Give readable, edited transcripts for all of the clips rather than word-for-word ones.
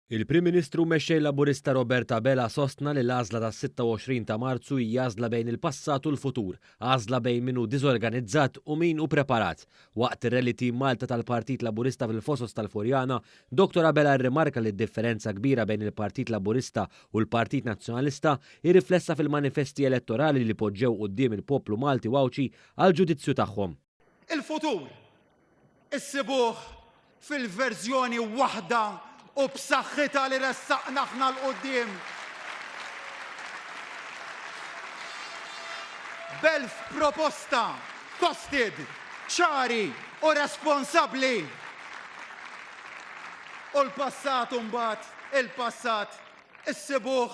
Il-Prim Ministru mexxej Laburista Robert Abela sostna li l-għażla tas-26 ta' Marzu hija għażla bejn il-passat u l-futur, għażla bejn min hu diżorganizzat u min hu preparat. Waqt ir-rally Team Malta tal-Partit Laburista fil-Fosos tal-Furjana, Dr. Abela rrimarka li d-differenza kbira bejn il-Partit Laburista u l-Partit Nazzjonalista irriflessa fil-manifesti elettorali li poġġew quddiem il-poplu Malti Wawċi għal ġudizzju tagħhom. Il-futur issibuh fil-verżjoni waħda u b'saħħitha li ressaqna aħna l-qudiem. Belf proposta, costed, ċari u responsabbli. U l-passat mbagħad, il-passat issibuh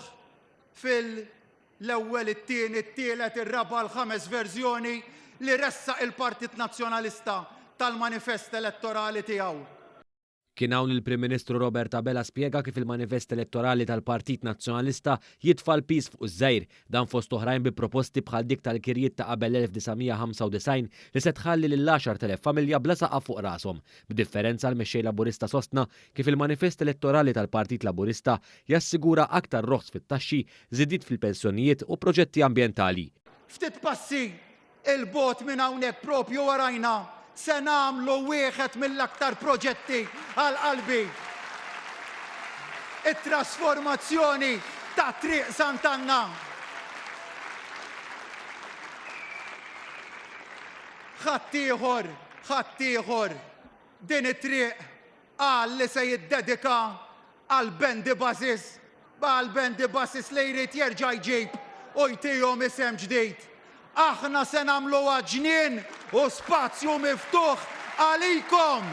fil-ewwel, it-tieni, it-tielet, ir-raba' l-ħames verżjoni li ressaq il-Partit Nazzjonalista tal-manifest elettorali tiegħu. Kien hawn il-Prim Ministru Robert Abela spjega kif il-manifest elettorali tal-Partit Nazzjonalista jitfal pis fuq iż-żgħir dan fost oħrajn bi proposti bħal dik tal-kirjiet ta' qabel 1995 li se tħalli lil 10,000 familja bla saqaf fuq rashom. B'differenza l-mexxej Laburista sostna kif il-manifest elettorali tal-Partit Laburista jassigura aktar roħs fit-taxxi, żidiet fil-pensjonijiet u proġetti ambjentali. Ftit passi il-bot minn hawnhekk propju warajna se nagħmlu wieħed mill-aktar proġetti għal qalbi. It-trasformazzjoni ta' Triq Sant'Anna. Ħadd ieħor din it-triq qal li se jiddedika għal bendi basis li jrid jerġa' jġib u jtihom isem ġdid. Aħna se nagħmluha ġnien u spazju miftuħ għalikom.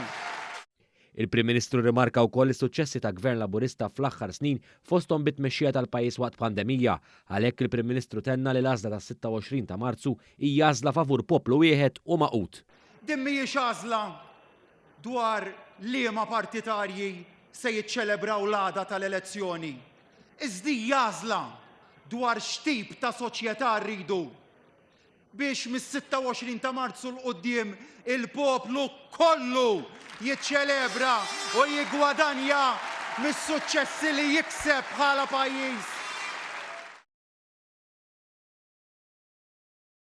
Il-Prim Ministru rimarka wkoll is-suċċessi ta' Gvern Laburista fl-aħħar snin fosthom bit-tmexxija tal-pajjiż waqt pandemija, għalhekk il-Prim Ministru tenna li l-għażla tas-26 ta' Marzu hija għażla favur poplu wieħed u maqut. Din mhijiex għażla dwar liema partitarji se jiċċelebraw l-għada tal-elezzjoni. Iżda hija għażla dwar x'tip ta' soċjetà rridu biex mis-26 ta' Marzu l-qudiem il-poplu kollu jiċċelebra u jiggwadanja mis-suċċessi li jikseb bħala pajjiż.